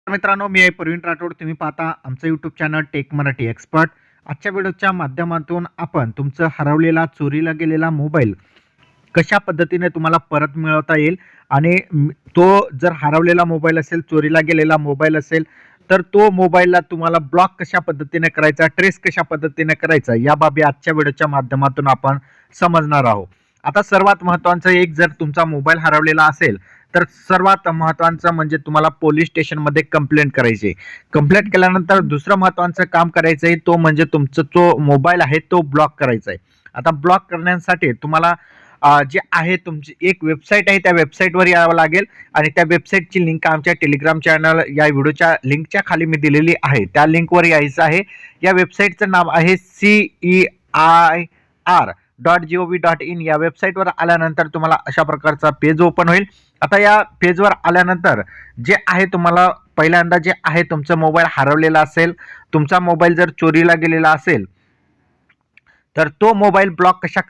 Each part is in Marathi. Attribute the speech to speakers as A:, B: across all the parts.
A: मित्रांनो, मी आहे प्रवीण राठोड. तुम्ही पाहता आमचं YouTube channel tech Marathi expert. आजच्या व्हिडिओच्या माध्यमातून आपण तुमचा हरवलेला, चोरीला गेलेला मोबाईल कशा पद्धतीने तुम्हाला परत मिळवता येईल आणि तो जर हरवलेला मोबाईल असेल, चोरीला गेलेला मोबाईल असेल, तर तो मोबाईलला तुम्हाला ब्लॉक कशा पद्धतीने करायचा, ट्रेस कशा पद्धतीने करायचा, या बाबी आजच्या व्हिडिओच्या माध्यमातून आपण समजणार आहोत. आता सर्वात महत्त्वाचं एक, जर तुमचा मोबाईल हरवलेला असेल तर सर्वात महत्त्वाचं म्हणजे तुम्हाला पोलीस स्टेशनमध्ये कंप्लेंट करायची. कंप्लेंट केल्यानंतर दुसरं महत्त्वाचं काम करायचं आहे, तो म्हणजे तुमचा जो मोबाईल आहे तो ब्लॉक करायचा आहे. आता ब्लॉक करण्यासाठी तुम्हाला जे आहे तुमची एक वेबसाईट आहे, त्या वेबसाईटवर यावं लागेल आणि त्या वेबसाईटची लिंक आमच्या टेलिग्राम चॅनल या व्हिडिओच्या लिंकच्या खाली मी दिलेली आहे. त्या लिंकवर यायचं आहे. या वेबसाईटचं नाव आहे CEIR.gov.in. या वेबसाईटवर आल्यानंतर तुम्हाला अशा प्रकारचा पेज ओपन होईल. आता या पेजवर आल्यानंतर जे आहे, तुम्हाला पहिल्यांदा जे आहे, तुमचा मोबाईल हरवलेला असेल, तुमचा मोबाईल जर चोरीला गेलेला असेल, तर तो मोबाईल ब्लॉक कशा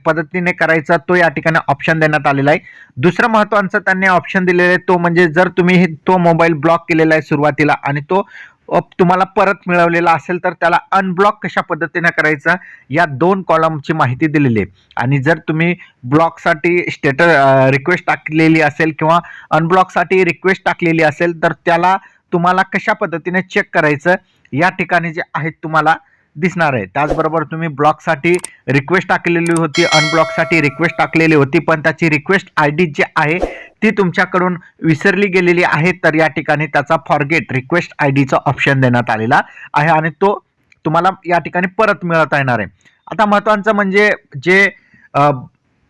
A: पद्धतीने करायचा तो या ठिकाणी ऑप्शन देण्यात आलेला आहे. दुसरं महत्त्वाचं त्यांनी ऑप्शन दिलेलं आहे, तो म्हणजे जर तुम्ही तो मोबाईल ब्लॉक केलेला आहे सुरुवातीला आणि तो तुम्हाला परत मिळवलेला असेल, तर त्याला अनब्लॉक कशा पद्धतीने करायचं, या 2 कॉलमची माहिती दिलेली आहे. आणि जर तुम्ही ब्लॉकसाठी रिक्वेस्ट टाकलेली असेल किंवा अनब्लॉकसाठी रिक्वेस्ट टाकलेली असेल, तर त्याला तुम्हाला कशा पद्धतीने चेक करायचं या ठिकाणी जे आहे तुम्हाला दिसणार आहे. त्याचबरोबर तुम्ही ब्लॉकसाठी रिक्वेस्ट टाकलेली होती, अनब्लॉकसाठी रिक्वेस्ट टाकलेली होती, पण त्याची रिक्वेस्ट ID जी आहे ती तुमच्याकडून विसरली गेलेली आहे, तर या ठिकाणी त्याचा फॉरगेट रिक्वेस्ट IDचा ऑप्शन देण्यात आलेला आहे आणि तो तुम्हाला या ठिकाणी परत मिळवता येणार आहे. आता महत्त्वाचं म्हणजे जे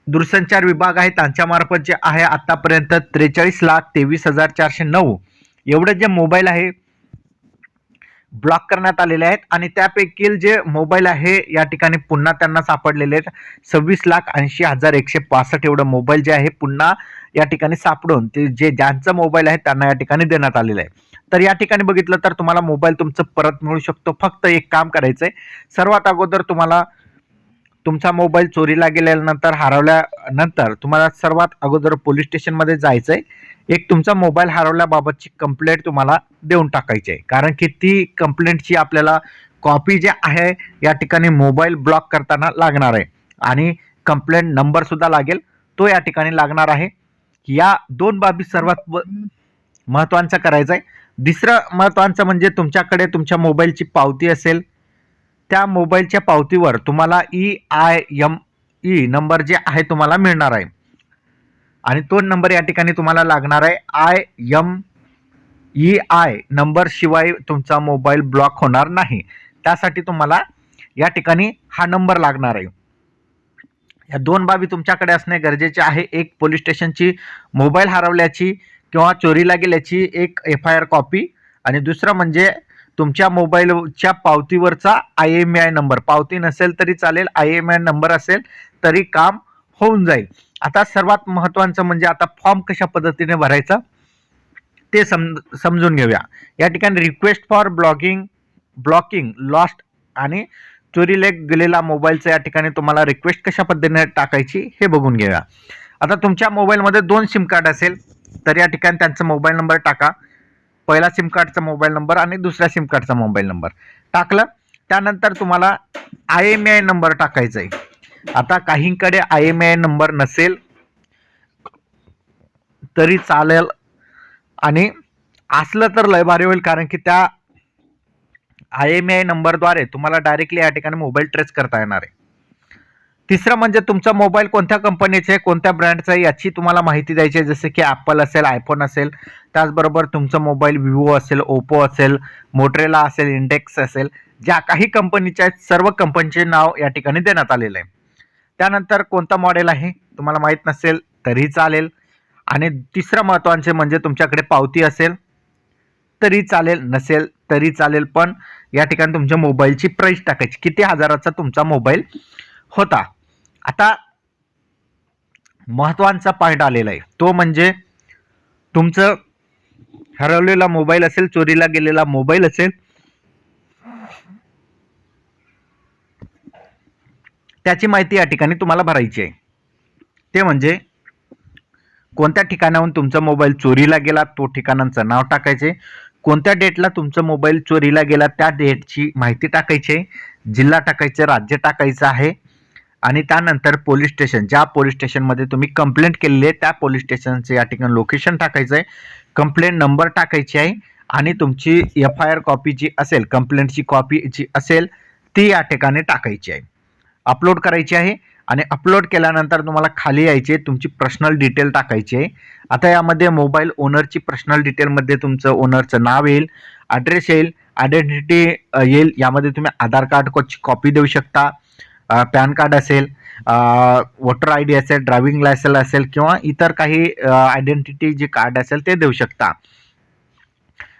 A: दूरसंचार विभाग आहे त्यांच्यामार्फत जे आहे आतापर्यंत 43,23,409 एवढे जे मोबाईल आहे ब्लॉक करण्यात आलेले आहेत आणि त्यापैकी जे मोबाईल आहे या ठिकाणी पुन्हा त्यांना सापडलेले आहेत 26,80,165 एवढं मोबाईल जे आहे पुन्हा या ठिकाणी सापडून ते जे ज्यांचं मोबाईल आहे त्यांना या ठिकाणी देण्यात आलेलं आहे. तर या ठिकाणी बघितलं तर तुम्हाला मोबाईल तुमचं परत मिळू शकतो. फक्त एक काम करायचंय, सर्वात अगोदर तुम्हाला तुमचा मोबाईल चोरीला गेल्यानंतर, हरवल्यानंतर तुम्हाला सर्वात अगोदर पोलीस स्टेशनमध्ये जायचंय. एक तुमचा मोबाईल हरवल्याबाबतची कंप्लेंट तुम्हाला देऊन टाकायची आहे, कारण की ती कंप्लेंटची आपल्याला कॉपी जी आहे या ठिकाणी मोबाईल ब्लॉक करताना लागणार आहे आणि कंप्लेंट नंबर सुद्धा लागेल, तो या ठिकाणी लागणार आहे. या 2 बाबी सर्वात महत्त्वाचं करायचं आहे. दुसरं महत्त्वाचं म्हणजे तुमच्याकडे तुमच्या मोबाईलची पावती असेल, त्या मोबाईलच्या पावतीवर तुम्हाला EIME नंबर जे आहे तुम्हाला मिळणार आहे आणि तो नंबर या ठिकाणी तुम्हाला लागणार आहे. IMEI नंबर शिवाय तुमचा मोबाईल ब्लॉक होणार नाही. त्यासाठी तुम्हाला या ठिकाणी हा नंबर लागणार आहे. या 2 बाबी तुमच्याकडे असणे गरजेचे आहे. एक पोलीस स्टेशनची मोबाईल हरवल्याची किंवा चोरीला गेल्याची एक FIR कॉपी आणि दुसरं म्हणजे तुमच्या मोबाईलच्या पावतीवरचा IMEI नंबर. पावती नसेल तरी चालेल, IMEI नंबर असेल तरी काम होऊन जाईल. आता सर्वात महत्त्वाचं म्हणजे आता फॉर्म कशा पद्धतीने भरायचा ते समजून घेऊया. या ठिकाणी रिक्वेस्ट फॉर ब्लॉकिंग लॉस्ट आणि चोरीला गेलेला मोबाईलचा या ठिकाणी तुम्हाला रिक्वेस्ट कशा पद्धतीने टाकायची हे बघून घेऊया. आता तुमच्या मोबाईलमध्ये 2 सिम कार्ड असेल तर या ठिकाणी त्यांचा मोबाईल नंबर टाका. पहिला सिम कार्डचा मोबाईल नंबर आणि दुसऱ्या सिम कार्डचा मोबाईल नंबर टाकलं, त्यानंतर तुम्हाला IMEI नंबर टाकायचा आहे. आता काहींकडे IMEI नंबर नसेल तरी चालेल आणि असलं तर लय भारी होईल, कारण की त्या IMEI नंबरद्वारे तुम्हाला डायरेक्टली या ठिकाणी मोबाईल ट्रेस करता येणार आहे. तिसरं म्हणजे तुमचा मोबाईल कोणत्या कंपनीचा आहे, कोणत्या ब्रँडचा आहे याची तुम्हाला माहिती द्यायची आहे. जसे की ॲपल असेल, आयफोन असेल, त्याचबरोबर तुमचा मोबाईल विवो असेल, ओप्पो असेल, मोटरेला असेल, इंडेक्स असेल, ज्या काही कंपनीच्या आहेत सर्व कंपनीचे नाव या ठिकाणी देण्यात आलेलं आहे. त्यानंतर कोणता मॉडेल आहे तुम्हाला माहीत नसेल तरी चालेल आणि तिसरं महत्त्वाचे म्हणजे तुमच्याकडे पावती असेल तरी चालेल, नसेल तरी चालेल, पण या ठिकाणी तुमच्या मोबाईलची प्राइस टाकायची, किती हजाराचा तुमचा मोबाईल होता. आता महत्त्वाचा पॉइंट आलेला आहे, तो म्हणजे तुमचं हरवलेला मोबाईल असेल, चोरीला गेलेला मोबाईल असेल, त्याची माहिती या ठिकाणी तुम्हाला भरायची आहे. ते म्हणजे कोणत्या ठिकाणाहून तुमचा मोबाईल चोरीला गेला तो ठिकाणांचं नाव टाकायचे, कोणत्या डेटला तुमचा मोबाईल चोरीला गेला त्या डेटची माहिती टाकायची आहे, जिल्हा टाकायचं, राज्य टाकायचं आहे आणि त्यानंतर पोलीस स्टेशन, ज्या पोलीस स्टेशनमध्ये तुम्ही कंप्लेंट केलेली आहे त्या पोलीस स्टेशनचं या ठिकाणी लोकेशन टाकायचं आहे, कंप्लेंट नंबर टाकायची आहे आणि तुमची FIR कॉपी जी असेल, कंप्लेंटची कॉपी जी असेल ती या ठिकाणी टाकायची आहे, अपलोड करायची आहे आणि अपलोड केल्यानंतर तुम्हाला खाली यायचे, तुमची पर्सनल डिटेल टाकायची आहे. आता यामध्ये मोबाईल ओनरची पर्सनल डिटेलमध्ये तुमचं ओनरचं नाव येईल, ॲड्रेस येईल, आयडेंटिटी येईल. यामध्ये तुम्ही आधार कार्डची कॉपी देऊ शकता, पॅन कार्ड असेल, वोटर ID असेल, ड्रायव्हिंग लायसन्स असेल किंवा इतर काही आयडेंटिटी जे कार्ड असेल ते देऊ शकता.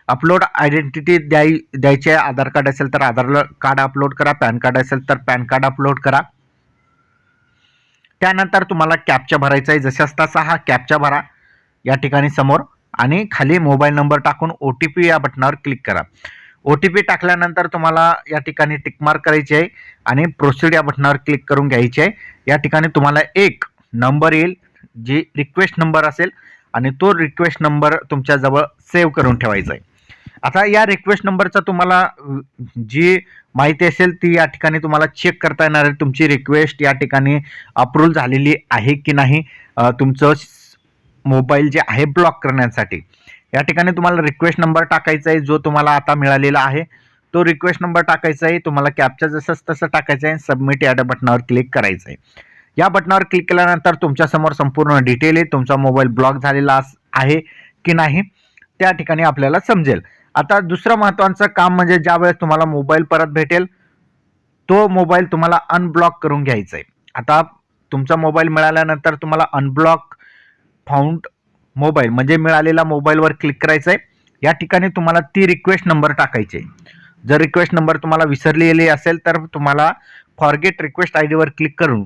A: अपलोड आयडेंटिटी द्यायची आहे. आधार कार्ड असेल तर आधार कार्ड अपलोड करा, पॅन कार्ड असेल तर पॅन कार्ड अपलोड करा. त्यानंतर तुम्हाला कॅप्चा भरायचा आहे, जशास तसा हा कॅप्चा भरा या ठिकाणी समोर आणि खाली मोबाईल नंबर टाकून OTP या बटनावर क्लिक करा. OTP टाकल्यानंतर तुम्हाला या ठिकाणी टिकमार्क करायची आहे आणि प्रोसीड या बटनावर क्लिक करून घ्यायची आहे. या ठिकाणी तुम्हाला एक नंबर येईल जी रिक्वेस्ट नंबर असेल आणि तो रिक्वेस्ट नंबर तुमच्याजवळ सेव्ह करून ठेवायचा आहे. आता या रिक्वेस्ट नंबरचा तुम्हाला जी माहिती असेल ती या ठिकाणी तुम्हाला चेक करता येणार आहे, तुमची रिक्वेस्ट या ठिकाणी अप्रूव्ह झालेली आहे की नाही, तुमचं मोबाईल जे आहे ब्लॉक करण्यासाठी. या ठिकाणी तुम्हाला रिक्वेस्ट नंबर टाकायचा आहे, जो तुम्हाला आता मिळालेला आहे तो रिक्वेस्ट नंबर टाकायचा आहे. तुम्हाला कॅप्चा जसं तसं टाकायचं आहे, सबमिट या बटनावर क्लिक करायचं आहे. या बटनावर क्लिक केल्यानंतर तुमच्यासमोर संपूर्ण डिटेल आहे, तुमचा मोबाईल ब्लॉक झालेला आहे की नाही त्या ठिकाणी आपल्याला समजेल. आता दुसरं महत्त्वाचं काम म्हणजे ज्यावेळेस तुम्हाला मोबाईल परत भेटेल तो मोबाईल तुम्हाला अनब्लॉक करून घ्यायचा आहे. आता तुमचा मोबाईल मिळाल्यानंतर तुम्हाला अनब्लॉक फाउंड मोबाईल म्हणजे मिळालेला मोबाईलवर क्लिक करायचं आहे. या ठिकाणी तुम्हाला ती रिक्वेस्ट नंबर टाकायची आहे. जर रिक्वेस्ट नंबर तुम्हाला विसरलेली असेल तर तुम्हाला फॉरगेट रिक्वेस्ट ID वर क्लिक करून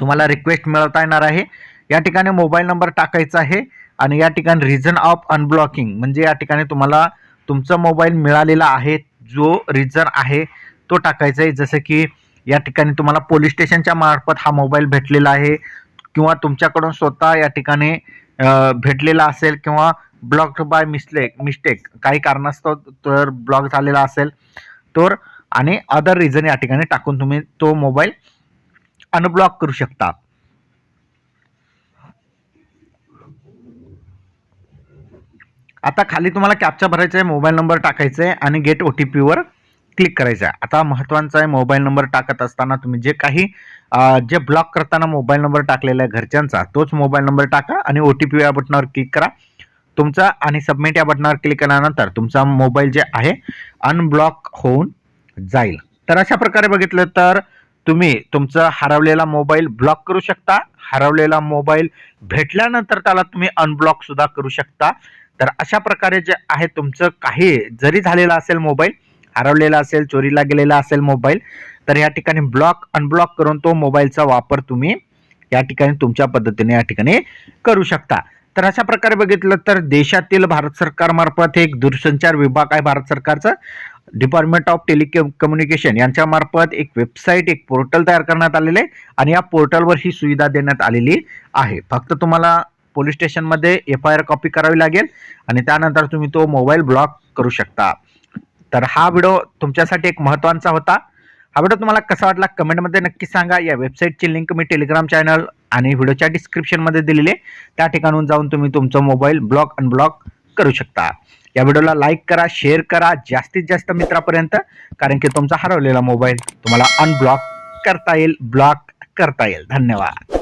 A: तुम्हाला रिक्वेस्ट मिळवता येणार आहे. या ठिकाणी मोबाईल नंबर टाकायचा आहे आणि या ठिकाणी रिझन ऑफ अनब्लॉकिंग म्हणजे या ठिकाणी तुम्हाला तुमचा मोबाईल मिळालेला आहे, जो रिझन आहे तो टाकायचा आहे. जसं की या ठिकाणी तुम्हाला पोलीस स्टेशनच्या मार्फत हा मोबाईल भेटलेला आहे किंवा तुमच्याकडून स्वतः या ठिकाणी भेटलेला असेल किंवा ब्लॉक्ड बाय मिस्टेक काही कारणास्तव तर ब्लॉक झालेला असेल तर आणि अदर रिझन या ठिकाणी टाकून तुम्ही तो मोबाईल अनब्लॉक करू शकता. आता खाली तुम्हाला कॅप्चा भरायचा आहे, मोबाईल नंबर टाकायचा आहे आणि गेट OTP वर क्लिक करायचं आहे. आता महत्त्वाचं आहे, मोबाईल नंबर टाकत असताना तुम्ही जे काही जे ब्लॉक करताना मोबाईल नंबर टाकलेला आहे घरच्यांचा तोच मोबाईल नंबर टाका आणि OTP या बटनावर क्लिक करा तुमचा आणि सबमिट या बटनावर क्लिक केल्यानंतर तुमचा मोबाईल जे आहे अनब्लॉक होऊन जाईल. तर अशा प्रकारे बघितलं तर तुम्ही तुमचा हरवलेला मोबाईल ब्लॉक करू शकता, हरवलेला मोबाईल भेटल्यानंतर त्याला तुम्ही अनब्लॉक सुद्धा करू शकता. तर अशा प्रकारे जे आहे तुमचं काही जरी झालेला असेल, मोबाईल हरवलेला असेल, चोरीला गेलेला असेल मोबाईल, तर या ठिकाणी अनब्लॉक करून तो मोबाईलचा वापर तुम्ही या ठिकाणी तुमच्या पद्धतीने या ठिकाणी करू शकता. तर अशा प्रकारे बघितलं तर देशातील भारत सरकारमार्फत एक दूरसंचार विभाग आहे, भारत सरकारचा डिपार्टमेंट ऑफ टेलिकम्युनिकेशन यांच्या मार्फत एक वेबसाईट, एक पोर्टल तयार करण्यात आलेले आहे आणि या पोर्टलवर ही सुविधा देण्यात आलेली आहे. फक्त तुम्हाला पोलीस स्टेशनमध्ये FIR कॉपी करावी लागेल आणि त्यानंतर तुम्ही तो मोबाईल ब्लॉक करू शकता. तर हा व्हिडिओ तुमच्यासाठी एक महत्त्वाचा होता. हा व्हिडिओ तुम्हाला कसा वाटला कमेंटमध्ये नक्की सांगा. या वेबसाईटची लिंक मी टेलिग्राम चॅनल आणि व्हिडिओच्या डिस्क्रिप्शनमध्ये दिलेली आहे, त्या ठिकाणून जाऊन तुम्ही तुमचा मोबाईल अनब्लॉक करू शकता. या व्हिडिओला लाईक करा, शेअर करा जास्तीत जास्त मित्रापर्यंत, कारण की तुमचा हरवलेला मोबाईल तुम्हाला अनब्लॉक करता येईल, ब्लॉक करता येईल. धन्यवाद.